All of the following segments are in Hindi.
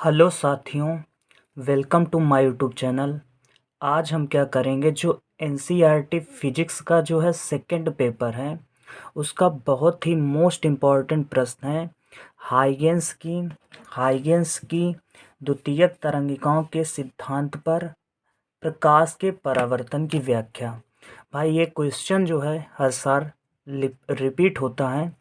हेलो साथियों, welcome to my YouTube channel. आज हम क्या करेंगे, जो एनसीईआरटी फिजिक्स का जो है सेकंड पेपर है, उसका बहुत ही मोस्ट इम्पॉर्टेंट प्रश्न है। हाइगेंस की द्वितीयक तरंगिकाओं के सिद्धांत पर प्रकाश के परावर्तन की व्याख्या। भाई ये क्वेश्चन जो है हर साल रिपीट होता है,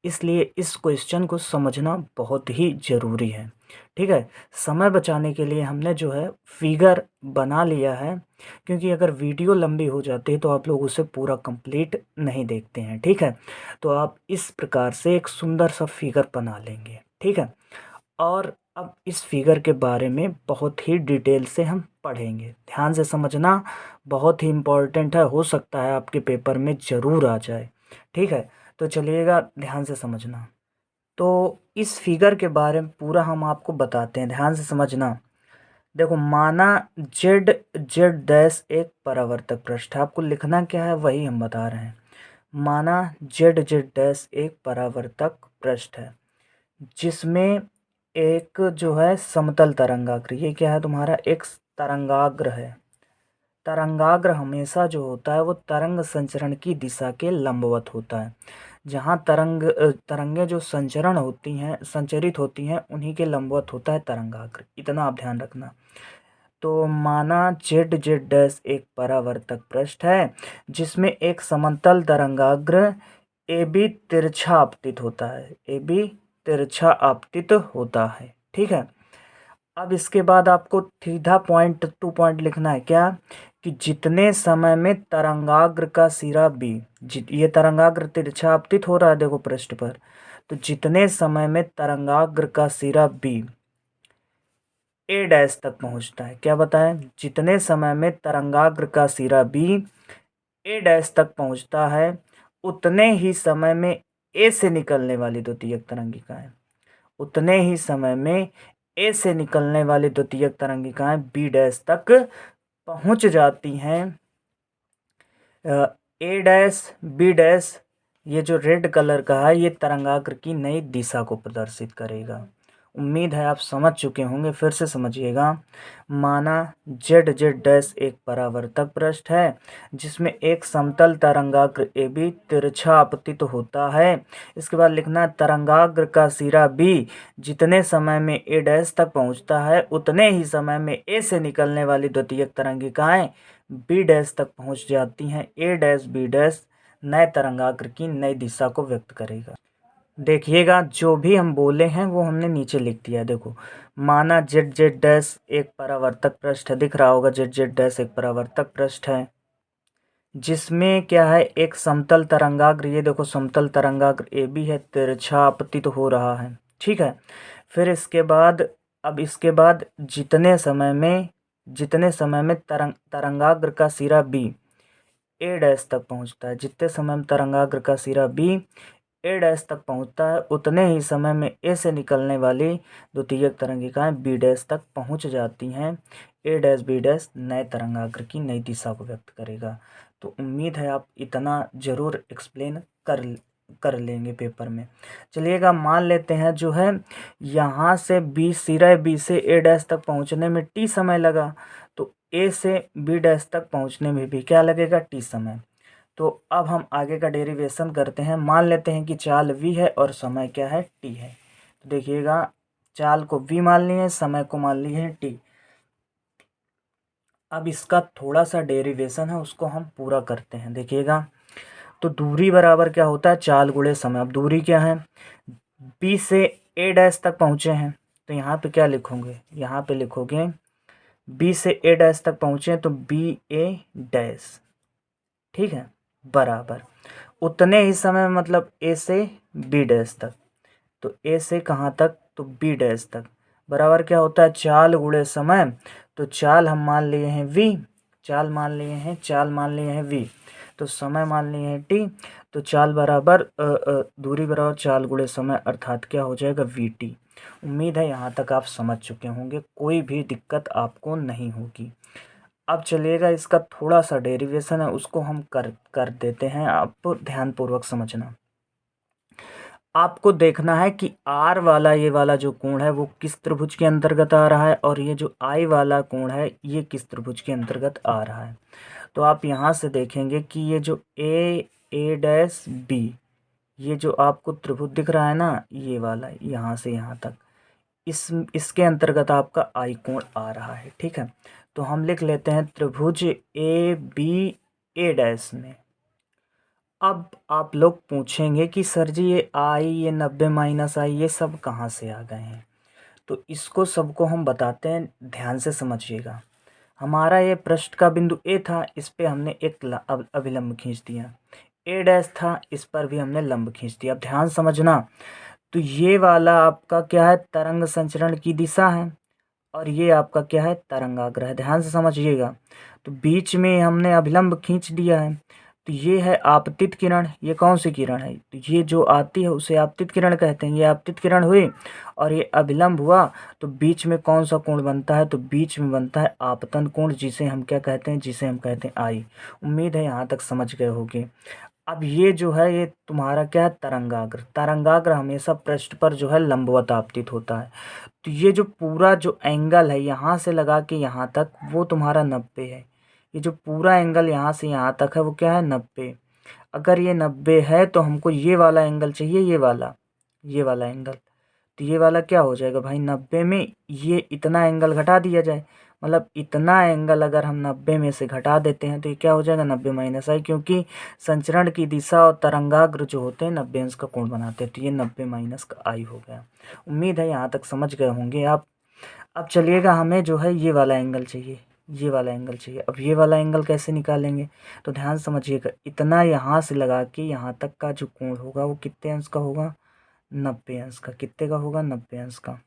इसलिए इस क्वेश्चन को समझना बहुत ही ज़रूरी है। ठीक है, समय बचाने के लिए हमने जो है फिगर बना लिया है, क्योंकि अगर वीडियो लंबी हो जाती है तो आप लोग उसे पूरा कंप्लीट नहीं देखते हैं। ठीक है, तो आप इस प्रकार से एक सुंदर सा फिगर बना लेंगे। ठीक है, और अब इस फिगर के बारे में बहुत ही डिटेल से हम पढ़ेंगे। ध्यान से समझना, बहुत ही इम्पोर्टेंट है, हो सकता है आपके पेपर में ज़रूर आ जाए। ठीक है, तो चलिएगा ध्यान से समझना। तो इस फिगर के बारे में पूरा हम आपको बताते हैं, ध्यान से समझना। देखो, माना जेड जेड डैश एक परावर्तक पृष्ठ है। आपको लिखना क्या है वही हम बता रहे हैं। माना जेड जेड डैश एक परावर्तक पृष्ठ है, जिसमें एक जो है समतल तरंगाग्र, ये क्या है तुम्हारा, एक तरंगाग्र है। तरंगाग्र हमेशा जो होता है वो तरंग संचरण की दिशा के लंबवत होता है। जहाँ तरंगे जो संचरित होती हैं उन्हीं के लंबवत होता है तरंगाग्र। इतना आप ध्यान रखना। तो माना जेड जेड डैश एक परावर्तक पृष्ठ है, जिसमें एक समतल तरंगाग्र ए बी तिरछा आपतित होता है। ए बी तिरछा आपतित होता है। ठीक है, अब इसके बाद आपको सीधा पॉइंट टू पॉइंट लिखना है क्या, कि जितने समय में तरंगाग्र का सिरा बी, ये तरंगाग्र तिरछा आपतित हो रहा है देखो पृष्ठ पर, तो जितने समय में तरंगाग्र का सिरा बी ए डैश तक पहुंचता है, क्या बताएं, जितने समय में तरंगाग्र का सिरा बी ए डैश तक पहुंचता है, उतने ही समय में ए से निकलने वाली द्वितीयक तरंगिकाएं, उतने ही समय में ए से निकलने वाली द्वितीयक तरंगिकाएं बी डैश तक पहुंच जाती हैं। ए डैश बी डैश, ये जो रेड कलर का है, ये तरंगाग्र की नई दिशा को प्रदर्शित करेगा। उम्मीद है आप समझ चुके होंगे, फिर से समझिएगा। माना जेड जेड डैश एक परावर्तक पृष्ठ है, जिसमें एक समतल तरंगाग्र ए बी तिरछा आपतित होता है। इसके बाद लिखना है, तरंगाग्र का सिरा बी जितने समय में ए डैश तक पहुंचता है, उतने ही समय में ए से निकलने वाली द्वितीयक तरंगिकाएं बी डैश तक पहुंच जाती हैं। ए डैश बी डैश नए तरंगाग्र की नई दिशा को व्यक्त करेगा। देखिएगा, जो भी हम बोले हैं वो हमने नीचे लिख दिया है। देखो, माना जेड जेड डैश एक परावर्तक पृष्ठ है, दिख रहा होगा, जेड जेड डैश एक परावर्तक पृष्ठ है, जिसमें क्या है, एक समतल तरंगाग्र, ये देखो समतल तरंगाग्र ए बी है, तिरछा आपतित हो रहा है। ठीक है, फिर इसके बाद, अब इसके बाद जितने समय में तरंगाग्र का सिरा बी ए डैश तक पहुंचता है, जितने समय में तरंगाग्र का सिरा बी ए डैश तक पहुंचता है, उतने ही समय में ए से निकलने वाली द्वितीयक तरंगिकाएं बी डैश तक पहुंच जाती हैं। ए डैश बी डैश नए तरंगाग्र की नई दिशा को व्यक्त करेगा। तो उम्मीद है आप इतना ज़रूर एक्सप्लेन कर लेंगे पेपर में। चलिएगा, मान लेते हैं जो है, यहाँ से बी से ए डैश तक पहुँचने में टी समय लगा, तो ए से बी डैश तक पहुँचने में भी क्या लगेगा, टी समय। तो अब हम आगे का डेरिवेशन करते हैं। मान लेते हैं कि चाल v है और समय क्या है, t है। तो देखिएगा, चाल को v मान लिए, समय को मान लिए है t। अब इसका थोड़ा सा डेरिवेशन है, उसको हम पूरा करते हैं। देखिएगा, तो दूरी बराबर क्या होता है, चाल गुणे समय। अब दूरी क्या है, b से a डैश तक पहुँचे हैं, तो यहाँ पे क्या लिखोगे, यहाँ पे लिखोगे b से a डैश तक पहुँचे तो बी ए डैश। ठीक है, बराबर उतने ही समय, मतलब ए से बी डैश तक, तो ए से कहाँ तक, तो बी डैश तक, बराबर क्या होता है, चाल गुणे समय। तो चाल हम मान लिए हैं v, चाल मान लिए हैं v, तो समय मान लिए हैं t। तो चाल बराबर दूरी बराबर चाल गुणे समय, अर्थात क्या हो जाएगा, vt। उम्मीद है यहाँ तक आप समझ चुके होंगे, कोई भी दिक्कत आपको नहीं होगी। अब चलिएगा, इसका थोड़ा सा डेरिवेशन है, उसको हम कर देते हैं, आप ध्यानपूर्वक समझना। आपको देखना है कि आर वाला ये वाला जो कोण है वो किस त्रिभुज के अंतर्गत आ रहा है और ये जो आई वाला कोण है ये किस त्रिभुज के अंतर्गत आ रहा है। तो आप यहाँ से देखेंगे कि ये जो ए डैश बी, ये जो आपको त्रिभुज दिख रहा है ना, ये वाला यहाँ से यहाँ तक, इसके अंतर्गत आपका आई कोण आ रहा है। ठीक है, तो हम लिख लेते हैं त्रिभुज ए बी ए डैश में। अब आप लोग पूछेंगे कि सर जी ये आई, ये 90 माइनस आई, ये सब कहाँ से आ गए हैं। तो इसको सबको हम बताते हैं, ध्यान से समझिएगा। हमारा ये पृष्ठ का बिंदु ए था, इस पे हमने एक अभिलंब खींच दिया। ए डैश था, इस पर भी हमने लंब खींच दिया। अब ध्यान समझना, तो ये वाला आपका क्या है, तरंग संचरण की दिशा है और ये आपका क्या है, तरंगाग्र है। ध्यान से समझिएगा। तो बीच में हमने अभिलंब खींच दिया है, तो ये है आपतित किरण। ये कौन सी किरण है, तो ये जो आती है उसे आपतित किरण कहते हैं। ये आपतित किरण हुई और ये अभिलंब हुआ, तो बीच में कौन सा कोण बनता है, तो बीच में बनता है आपतन कोण, जिसे हम क्या कहते हैं, जिसे हम कहते हैं आई। उम्मीद है यहाँ तक समझ गए होंगे। अब ये जो है ये तुम्हारा क्या है, तरंगाग्र। तरंगाग्र हमेशा पृष्ठ पर जो है लंबवत आपतित होता है। तो ये जो पूरा जो एंगल है यहाँ से लगा के यहाँ तक, वो तुम्हारा 90 है। ये जो पूरा एंगल यहाँ से यहाँ तक है वो क्या है, 90। अगर ये 90 है तो हमको ये वाला एंगल चाहिए, ये वाला एंगल। तो ये वाला क्या हो जाएगा भाई, 90 में ये इतना एंगल घटा दिया जाए, मतलब इतना एंगल अगर हम 90 में से घटा देते हैं तो ये क्या हो जाएगा, 90 माइनस आई, क्योंकि संचरण की दिशा और तरंगाग्र जो होते हैं 90 अंश का कोण बनाते हैं। तो ये 90 माइनस का आई हो गया। उम्मीद है यहाँ तक समझ गए होंगे आप। अब चलिएगा, हमें जो है ये वाला एंगल चाहिए, ये वाला एंगल चाहिए। अब ये वाला एंगल कैसे निकालेंगे, तो ध्यान समझिएगा। इतना यहाँ से लगा के यहाँ तक का जो कोण होगा वो कितने अंश का होगा, 90 अंश का। कितने का होगा, 90 अंश का।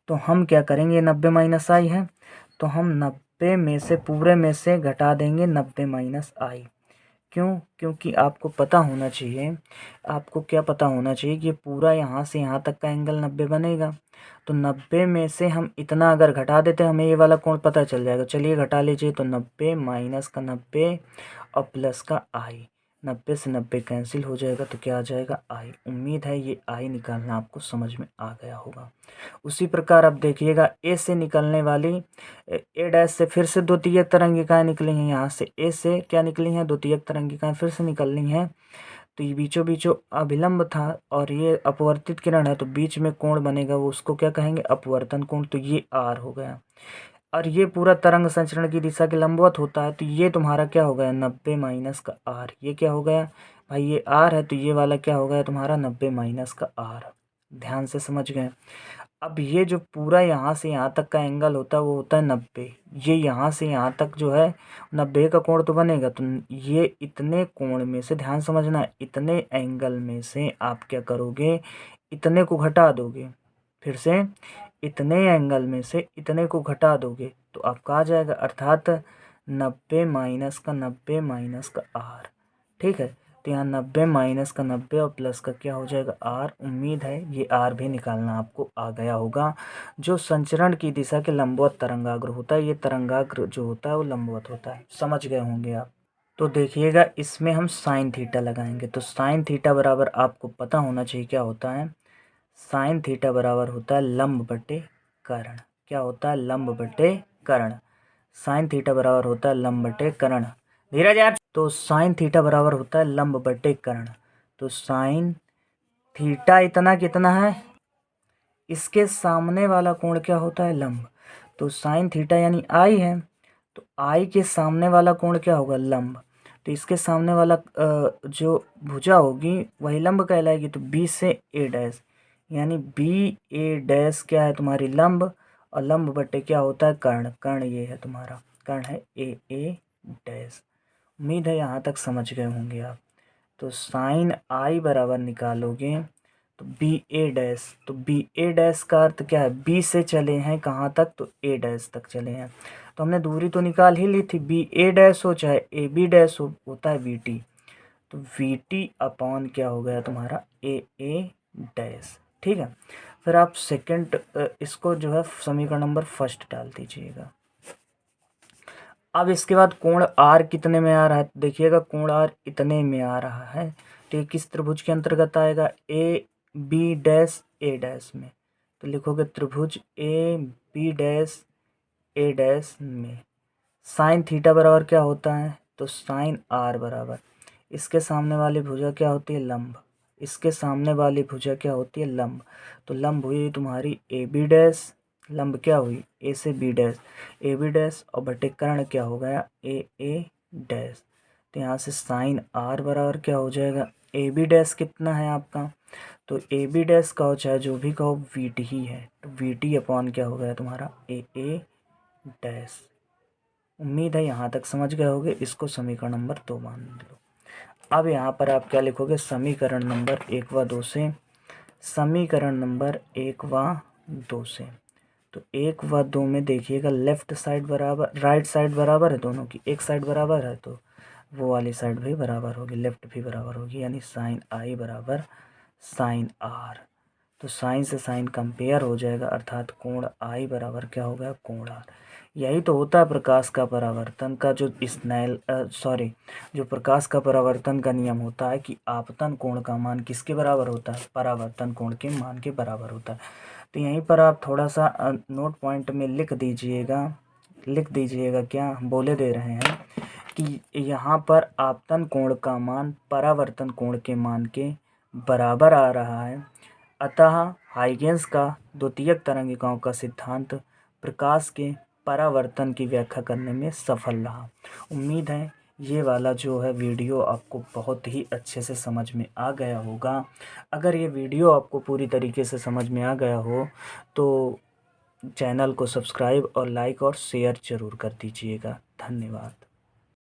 तो हम क्या करेंगे, 90 माइनस आई है, तो हम 90 में से पूरे में से घटा देंगे 90 माइनस आई। क्यों, क्योंकि आपको पता होना चाहिए, आपको क्या पता होना चाहिए कि पूरा यहाँ से यहाँ तक का एंगल 90 बनेगा। तो 90 में से हम इतना अगर घटा देते हैं, हमें ये वाला कोण पता चल जाएगा। चलिए घटा लीजिए, तो 90 माइनस का 90 और प्लस का आई, 90 से 90 कैंसिल हो जाएगा, तो क्या आ जाएगा, आई। उम्मीद है ये आई निकालना आपको समझ में आ गया होगा। उसी प्रकार अब देखिएगा, ए से निकलने वाली, ए डैश से फिर से द्वितीयक तरंगिकाएँ निकली हैं। यहाँ से ए से क्या निकली हैं, द्वितीयक तरंगिकाएँ फिर से निकलनी हैं। तो ये बीचों बीचों अभिलंब था और ये अपवर्तित किरण है, तो बीच में कोण बनेगा, वो उसको क्या कहेंगे, अपवर्तन कोण। तो ये आर हो गया। और ये पूरा तरंग संचरण की दिशा के लंबवत होता है, तो ये तुम्हारा क्या हो गया, 90 माइनस का आर। ये क्या हो गया भाई, ये आर है, तो ये वाला क्या हो गया तुम्हारा, 90 माइनस का आर। ध्यान से समझ गए। अब ये जो पूरा यहाँ से यहाँ तक का एंगल होता है वो होता है 90। ये यहाँ से यहाँ तक जो है 90 का कोण तो बनेगा। तो ये इतने कोण में से, ध्यान समझना, इतने एंगल में से आप क्या करोगे, इतने को घटा दोगे। फिर से इतने एंगल में से इतने को घटा दोगे तो आपका आ जाएगा, अर्थात 90 माइनस का 90 माइनस का आर। ठीक है, तो यहाँ 90 माइनस का 90 और प्लस का क्या हो जाएगा, आर। उम्मीद है ये आर भी निकालना आपको आ गया होगा। जो संचरण की दिशा के लंबवत तरंगाग्र होता है, ये तरंगाग्र जो होता है वो लंबवत होता है, समझ गए होंगे आप। तो देखिएगा, इसमें हम साइन थीटा लगाएंगे। तो साइन थीटा बराबर आपको पता होना चाहिए क्या होता है, साइन थीटा बराबर होता है लंब बटे कर्ण। क्या होता है, लंब बटे कर्ण। साइन थीटा बराबर होता है लंब बटे कर्ण। धीरज यार। तो साइन थीटा बराबर होता है लंब बटे कर्ण। तो साइन थीटा इतना कितना है, इसके सामने वाला कोण क्या होता है, लंब। तो साइन थीटा यानी आई है, तो आई के सामने वाला कोण क्या होगा, लंब। तो इसके सामने वाला जो भुजा होगी वही लंब कहलाएगी। तो बी से ए डैश, यानी बी ए डैश क्या है तुम्हारी, लंब। और लंब बटे क्या होता है, कर्ण। कर्ण ये है तुम्हारा, कर्ण है ए डैश। उम्मीद है यहाँ तक समझ गए होंगे आप। तो साइन आई बराबर निकालोगे तो बी ए डैश। तो बी ए डैश का अर्थ क्या है, बी से चले हैं कहाँ तक, तो ए डैश तक चले हैं। तो हमने दूरी तो निकाल ही ली थी, बी ए डैश हो चाहे ए बी डैश हो, होता है वी टी। तो वी टी अपॉन क्या हो गया तुम्हारा, ए डैश। ठीक है, फिर आप सेकंड इसको जो है समीकरण नंबर फर्स्ट डाल दीजिएगा। अब इसके बाद कोण आर कितने में आ रहा है, देखिएगा कोण आर इतने में आ रहा है। तो ये किस त्रिभुज के अंतर्गत आएगा? A B dash A dash में। तो लिखोगे त्रिभुज A B dash A dash में साइन थीटा बराबर क्या होता है? तो साइन आर बराबर, इसके सामने वाली भुजा क्या होती है? लंब। इसके सामने वाली भुजा क्या होती है? लंब। तो लंब हुई तुम्हारी ए बी डैश, लंब क्या हुई? ए से B dash, A B dash, और बटे कर्ण क्या हो गया? A dash. तो यहाँ से साइन आर बराबर क्या हो जाएगा? ए बी डैश कितना है आपका? तो ए बी डैश का हो चाहे जो भी कहो वी टी ही है, तो वी टी अपॉन क्या हो गया तुम्हारा? ए डैश। उम्मीद है यहाँ तक समझ गए होगे। इसको समीकरण नंबर 2 मान लो। अब यहाँ पर आप क्या लिखोगे? समीकरण नंबर 1 व 2 से, समीकरण नंबर 1 व 2 से। तो 1 व 2 में देखिएगा लेफ्ट साइड बराबर, राइट साइड बराबर है दोनों की, एक साइड बराबर है तो वो वाली साइड भी बराबर होगी, लेफ्ट भी बराबर होगी, यानी साइन आई बराबर साइन आर। तो साइन से साइन कंपेयर हो जाएगा, अर्थात कोण आई बराबर क्या हो गया? कोण आर। यही तो होता है प्रकाश का परावर्तन का जो जो प्रकाश का परावर्तन का नियम होता है कि आपतन कोण का मान किसके बराबर होता है? परावर्तन कोण के मान के बराबर होता है। तो यहीं पर आप थोड़ा सा नोट पॉइंट में लिख दीजिएगा क्या बोले दे रहे हैं कि यहाँ पर आपतन कोण का मान परावर्तन कोण के मान के बराबर आ रहा है, अतः हाइगेंस का द्वितीयक तरंगिकाओं का सिद्धांत प्रकाश के परावर्तन की व्याख्या करने में सफल रहा। उम्मीद है ये वाला जो है वीडियो आपको बहुत ही अच्छे से समझ में आ गया होगा। अगर ये वीडियो आपको पूरी तरीके से समझ में आ गया हो तो चैनल को सब्सक्राइब और लाइक और शेयर ज़रूर कर दीजिएगा। धन्यवाद।